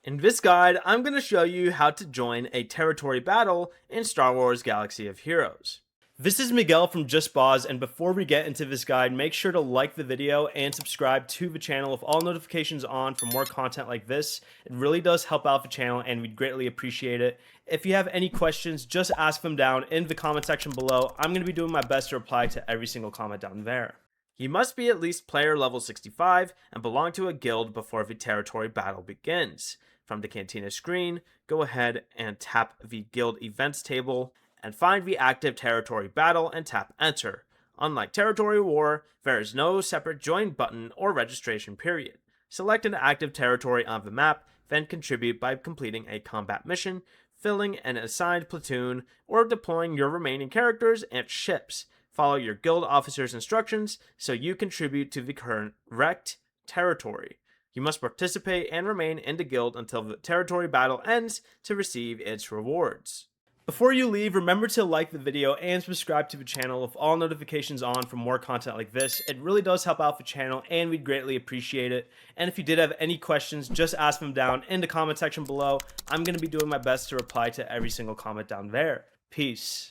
In this guide, I'm going to show you how to join a territory battle in Star Wars Galaxy of Heroes. This is Miguel from Just Boz, and before we get into this guide, make sure to like the video and subscribe to the channel with all notifications on for more content like this. It really does help out the channel and we'd greatly appreciate it. If you have any questions, just ask them down in the comment section below. I'm going to be doing my best to reply to every single comment down there. You must be at least player level 65 and belong to a guild before the territory battle begins. From the Cantina screen, go ahead and tap the guild events table and find the active territory battle and tap enter. Unlike territory war, there is no separate join button or registration period. Select an active territory on the map, then contribute by completing a combat mission, filling an assigned platoon, or deploying your remaining characters and ships. Follow your guild officer's instructions so you contribute to the correct territory. You must participate and remain in the guild until the territory battle ends to receive its rewards. Before you leave, remember to like the video and subscribe to the channel with all notifications on for more content like this. It really does help out the channel and we'd greatly appreciate it. And if you did have any questions, just ask them down in the comment section below. I'm going to be doing my best to reply to every single comment down there. Peace.